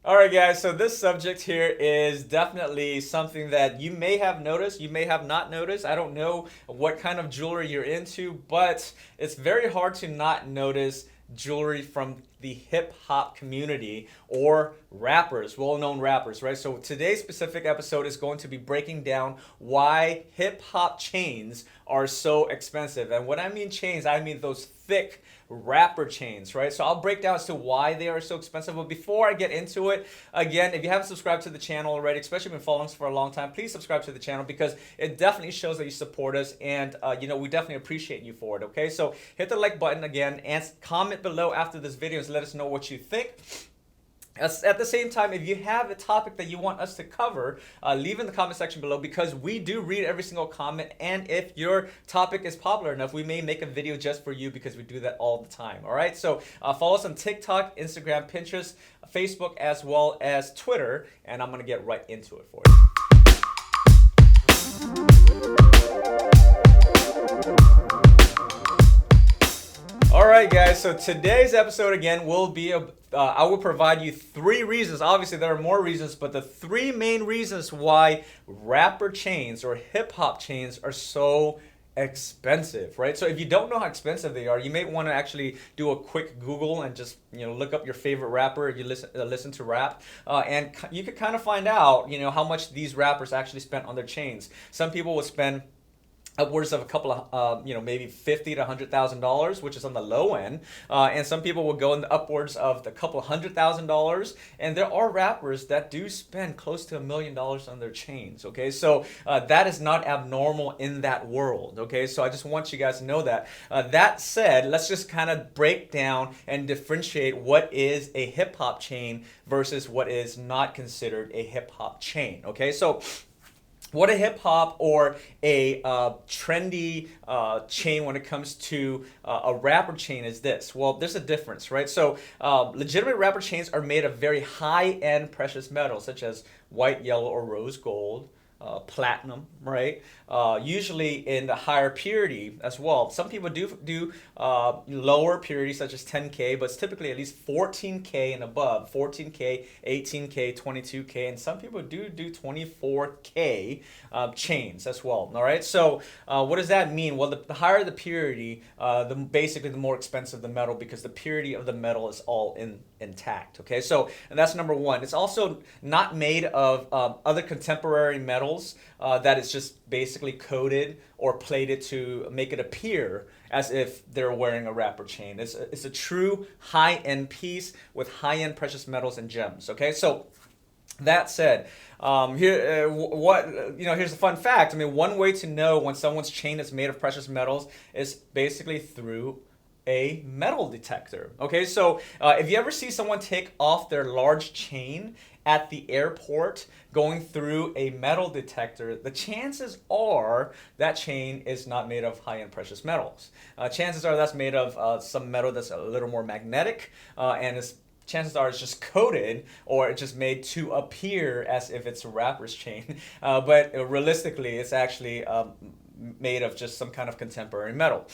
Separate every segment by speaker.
Speaker 1: All right, guys, so this subject here is definitely something that you may have noticed, you may have not noticed. I don't know what kind of jewelry you're into, but it's very hard to not notice jewelry from the hip hop community or rappers, well-known rappers, right? So today's specific episode is going to be breaking down why hip hop chains are so expensive. And when I mean chains, I mean those thick rapper chains, right? So I'll break down as to why they are so expensive. But before I get into it, again, if you haven't subscribed to the channel already, especially been following us for a long time, please subscribe to the channel because it definitely shows that you support us, and we definitely appreciate you for it. Okay, so hit the like button again and comment below after this video and let us know what you think. At the same time, if you have a topic that you want us to cover, leave in the comment section below because we do read every single comment, and if your topic is popular enough, we may make a video just for you because we do that all the time. All right, so follow us on TikTok, Instagram, Pinterest, Facebook, as well as Twitter, and I'm gonna get right into it for you. All right, guys, so today's episode again will be I will provide you 3 reasons. Obviously, there are more reasons, but the 3 main reasons why rapper chains or hip hop chains are so expensive, right? So if you don't know how expensive they are, you may want to actually do a quick Google and just look up your favorite rapper if you listen to rap, and you could kind of find out how much these rappers actually spent on their chains. Some people will spend upwards of a couple of, maybe $50,000 to $100,000, which is on the low end. And some people will go in the upwards of a couple $100,000. And there are rappers that do spend close to $1 million on their chains. Okay, so that is not abnormal in that world. Okay, so I just want you guys to know that. That said, let's just kind of break down and differentiate what is a hip hop chain versus what is not considered a hip hop chain. Okay, so what a hip hop or a trendy chain when it comes to a rapper chain is this. Well, there's a difference, right? So legitimate rapper chains are made of very high-end precious metals such as white, yellow, or rose gold. Platinum, right? Usually in the higher purity as well. Some people do lower purity such as 10K, but it's typically at least 14K and above. 14K, 18K, 22K, and some people do 24K chains as well. All right. So what does that mean? Well, the higher the purity, basically the more expensive the metal because the purity of the metal is all intact. Okay. So and that's number one. It's also not made of other contemporary metals. That is just basically coated or plated to make it appear as if they're wearing a rapper chain. It's a true high-end piece with high-end precious metals and gems. Okay, so that said, here's a fun fact. I mean, one way to know when someone's chain is made of precious metals is basically through a metal detector. Okay, so if you ever see someone take off their large chain at the airport going through a metal detector, the chances are that chain is not made of high-end precious metals. Chances are that's made of some metal that's a little more magnetic, and chances are it's just coated or it's just made to appear as if it's a rapper's chain. But realistically, it's actually made of just some kind of contemporary metal.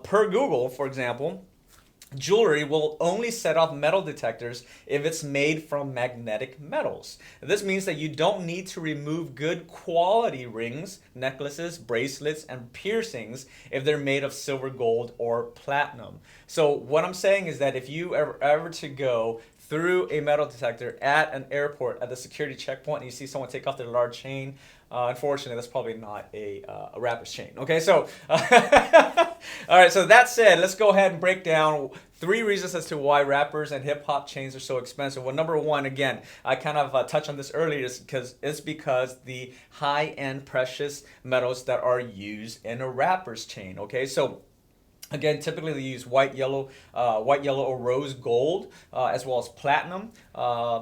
Speaker 1: Per Google, for example, jewelry will only set off metal detectors if it's made from magnetic metals. This means that you don't need to remove good quality rings, necklaces, bracelets, and piercings if they're made of silver, gold, or platinum. So what I'm saying is that if you ever to go through a metal detector at an airport at the security checkpoint and you see someone take off their large chain, unfortunately, that's probably not a rapper's chain. Okay, so all right. So that said, let's go ahead and break down 3 reasons as to why rappers and hip hop chains are so expensive. Well, number one, again, I kind of touched on this earlier, it's because the high-end precious metals that are used in a rapper's chain. Okay, so again, typically they use white, yellow, or rose gold, as well as platinum.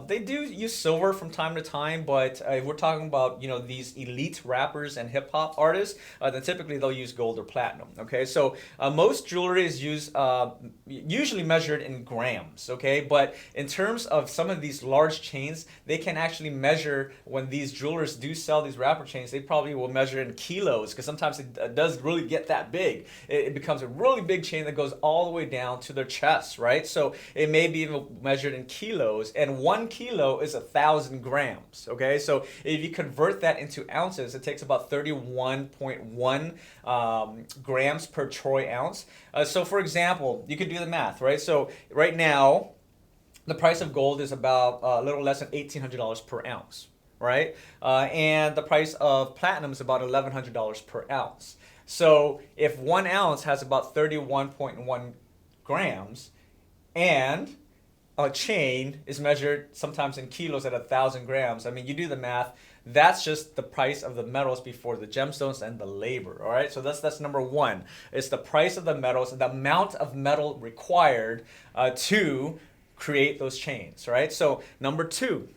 Speaker 1: They do use silver from time to time, but if we're talking about these elite rappers and hip hop artists, then typically they'll use gold or platinum. Okay, so most jewelry is usually measured in grams. Okay, but in terms of some of these large chains, they can actually measure when these jewelers do sell these rapper chains. They probably will measure in kilos because sometimes it does really get that big. It becomes a really really big chain that goes all the way down to their chest, right? So it may be even measured in kilos, and 1 kilo is 1,000 grams, okay? So if you convert that into ounces, it takes about 31.1 grams per troy ounce. So for example, you could do the math, right? So right now, the price of gold is about a little less than $1,800 per ounce, right? And the price of platinum is about $1,100 per ounce. So if 1 ounce has about 31.1 grams and a chain is measured sometimes in kilos at 1,000 grams, I mean, you do the math, that's just the price of the metals before the gemstones and the labor, all right? So that's number one. It's the price of the metals and the amount of metal required to create those chains, right? So number two,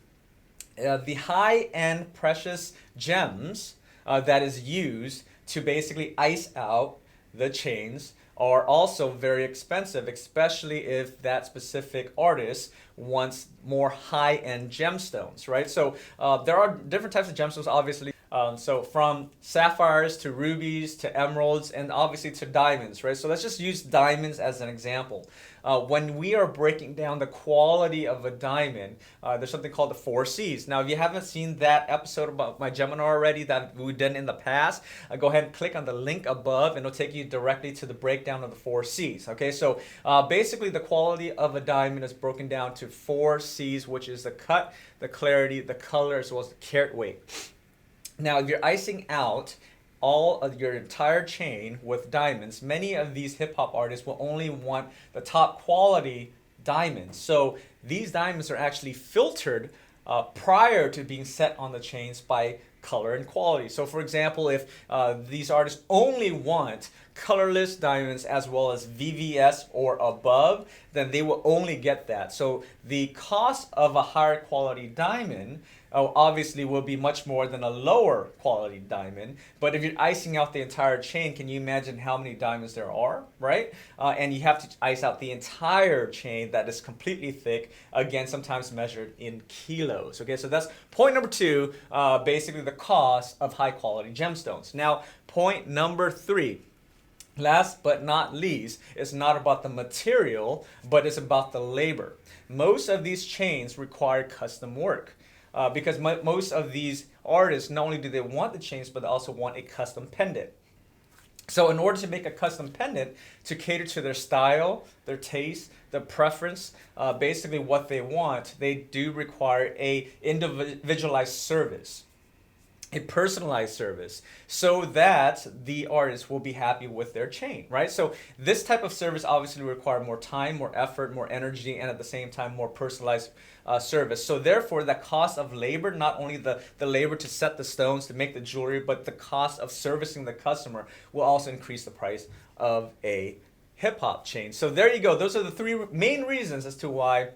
Speaker 1: the high-end precious gems that is used to basically ice out the chains are also very expensive, especially if that specific artist wants more high-end gemstones, right? So there are different types of gemstones, obviously. So from sapphires to rubies to emeralds and obviously to diamonds, right? So let's just use diamonds as an example. When we are breaking down the quality of a diamond, there's something called the 4 C's. Now, if you haven't seen that episode about my Gemini already that we've done in the past, go ahead and click on the link above and it'll take you directly to the breakdown of the 4 C's. Okay, so basically the quality of a diamond is broken down to 4 C's, which is the cut, the clarity, the color, as well as the carat weight. Now, if you're icing out all of your entire chain with diamonds, many of these hip-hop artists will only want the top quality diamonds. So these diamonds are actually filtered prior to being set on the chains by color and quality. So for example, if these artists only want colorless diamonds as well as VVS or above, then they will only get that. So the cost of a higher quality diamond obviously will be much more than a lower quality diamond. But if you're icing out the entire chain, can you imagine how many diamonds there are, right? And you have to ice out the entire chain that is completely thick, again, sometimes measured in kilos. Okay, so that's point number two, basically the cost of high quality gemstones. Now, point number three. Last but not least, it's not about the material, but it's about the labor. Most of these chains require custom work. Because most of these artists, not only do they want the chains, but they also want a custom pendant. So in order to make a custom pendant to cater to their style, their taste, their preference, basically what they want, they do require a individualized service, a personalized service, so that the artist will be happy with their chain, right? So this type of service obviously require more time, more effort, more energy, and at the same time more personalized service. So therefore, the cost of labor, not only the labor to set the stones, to make the jewelry, but the cost of servicing the customer will also increase the price of a hip-hop chain. So there you go. Those are the three main reasons as to why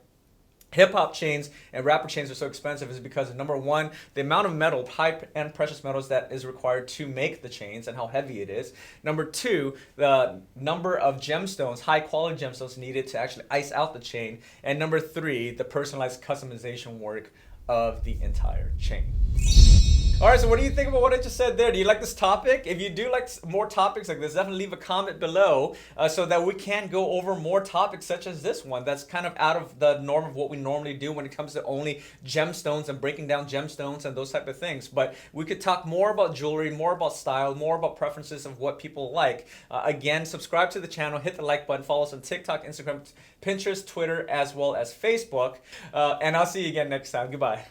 Speaker 1: hip-hop chains and rapper chains are so expensive, is because of, number one, the amount of metal, high and precious metals that is required to make the chains and how heavy it is. Number two, the number of gemstones, high quality gemstones needed to actually ice out the chain. And number three, the personalized customization work of the entire chain. All right, so what do you think about what I just said there? Do you like this topic? If you do like more topics like this, definitely leave a comment below so that we can go over more topics such as this one that's kind of out of the norm of what we normally do when it comes to only gemstones and breaking down gemstones and those type of things. But we could talk more about jewelry, more about style, more about preferences of what people like. Again, subscribe to the channel, hit the like button, follow us on TikTok, Instagram, Pinterest, Twitter, as well as Facebook. And I'll see you again next time. Goodbye.